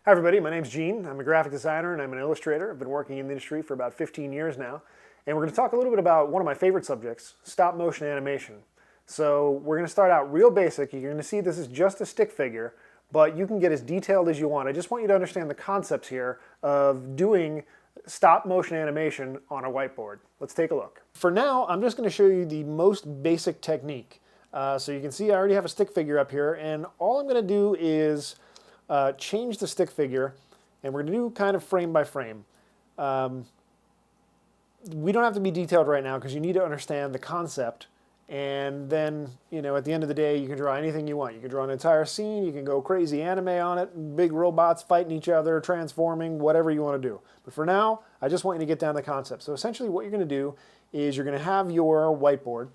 Hi everybody, my name's Gene. I'm a graphic designer and I'm an illustrator. I've been working in the industry for about 15 years now. And we're going to talk a little bit about one of my favorite subjects, stop motion animation. So we're going to start out real basic. You're going to see this is just a stick figure, but you can get as detailed as you want. I just want you to understand the concepts here of doing stop motion animation on a whiteboard. Let's take a look. For now, I'm just going to show you the most basic technique. So you can see I already have a stick figure up here, and all I'm going to do is change the stick figure, and we're going to do kind of frame by frame. We don't have to be detailed right now because you need to understand the concept, and then, you know, at the end of the day, you can draw anything you want. You can draw an entire scene, you can go crazy anime on it, big robots fighting each other, transforming, whatever you want to do. But for now, I just want you to get down the concept. So essentially what you're going to do is you're going to have your whiteboard,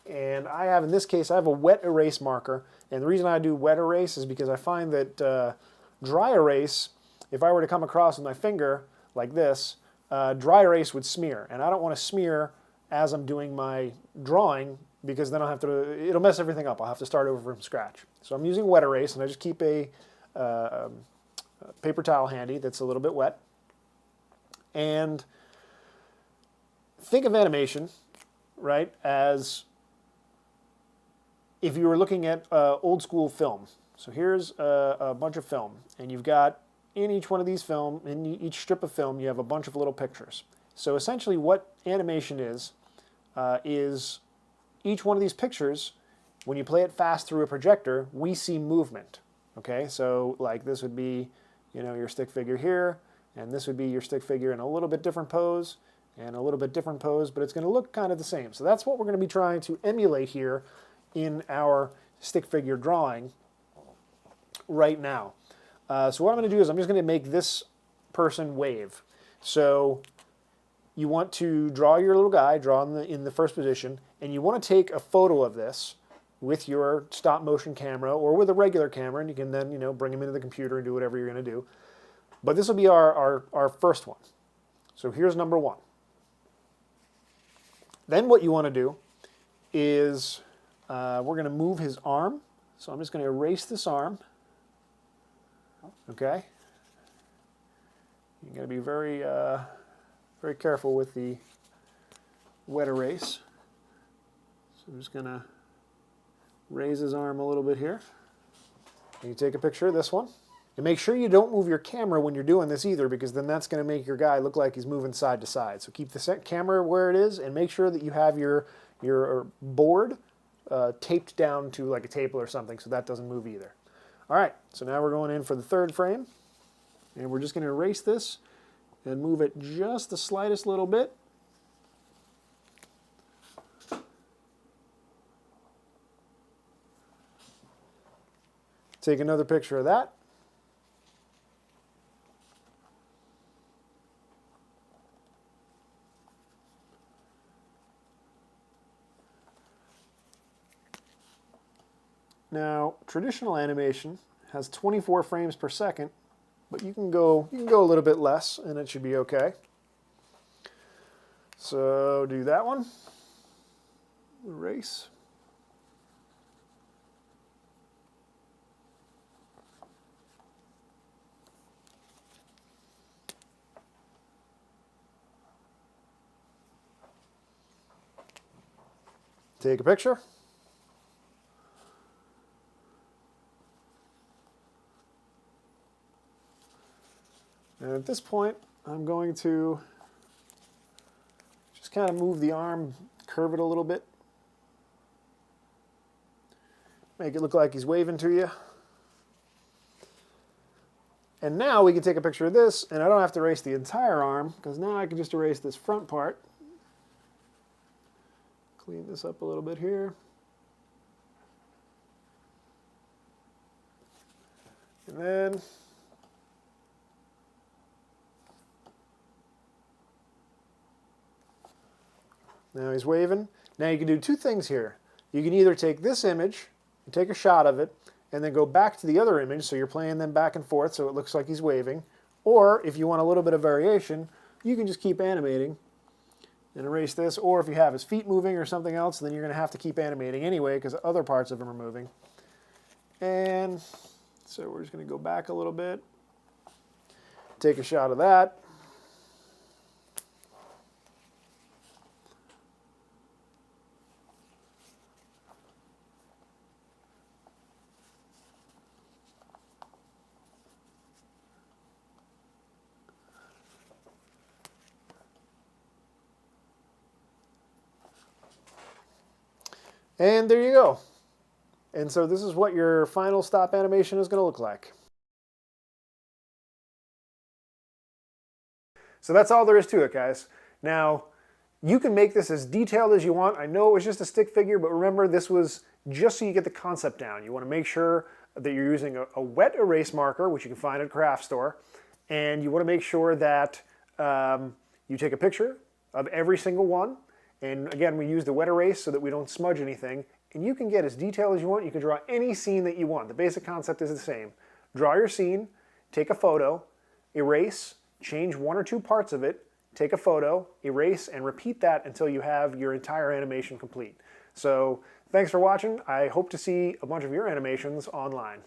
and I have, in this case, I have a wet erase marker. And the reason I do wet erase is because I find that dry erase, if I were to come across with my finger like this, dry erase would smear. And I don't want to smear as I'm doing my drawing because then I'll have to, it'll mess everything up. I'll have to start over from scratch. So I'm using wet erase, and I just keep a paper towel handy that's a little bit wet. And think of animation, right, as if you were looking at old school film. So here's a bunch of film, and you've got in each one of these film, in each strip of film, you have a bunch of little pictures. So essentially what animation is each one of these pictures, when you play it fast through a projector, we see movement. Okay, so like this would be, you know, your stick figure here, and this would be your stick figure in a little bit different pose, and a little bit different pose, but it's going to look kind of the same. So that's what we're going to be trying to emulate here in our stick figure drawing right now. So what I'm going to do is I'm just going to make this person wave. So you want to draw your little guy, draw in the first position, and you want to take a photo of this with your stop motion camera or with a regular camera, and you can then, you know, bring him into the computer and do whatever you're going to do. But this will be our first one. So here's number one. Then what you want to do is we're going to move his arm. So I'm just going to erase this arm. Okay. You're going to be very, very careful with the wet erase. So I'm just going to raise his arm a little bit here. And you take a picture of this one. And make sure you don't move your camera when you're doing this either, because then that's going to make your guy look like he's moving side to side. So keep the camera where it is, and make sure that you have your board taped down to like a table or something so that doesn't move either. All right, so now we're going in for the third frame, and we're just going to erase this and move it just the slightest little bit. Take another picture of that. Now, traditional animation has 24 frames per second, but you can go a little bit less, and it should be okay. So do that one. Erase. Take a picture. And at this point, I'm going to just kind of move the arm, curve it a little bit. Make it look like he's waving to you. And now we can take a picture of this, and I don't have to erase the entire arm, because now I can just erase this front part. Clean this up a little bit here. And then now he's waving. Now you can do two things here. You can either take this image and take a shot of it and then go back to the other image, so you're playing them back and forth so it looks like he's waving. Or if you want a little bit of variation, you can just keep animating and erase this. Or if you have his feet moving or something else, then you're going to have to keep animating anyway because other parts of him are moving. And so we're just going to go back a little bit. take a shot of that. And there you go. And so this is what your final stop animation is going to look like. So that's all there is to it, guys. Now, you can make this as detailed as you want. I know it was just a stick figure, but remember, this was just so you get the concept down. You want to make sure that you're using a wet erase marker, which you can find at a craft store, and you want to make sure that you take a picture of every single one. And again, we use the wet erase so that we don't smudge anything. And you can get as detailed as you want. You can draw any scene that you want. The basic concept is the same. Draw your scene, take a photo, erase, change one or two parts of it, take a photo, erase, and repeat that until you have your entire animation complete. So thanks for watching. I hope to see a bunch of your animations online.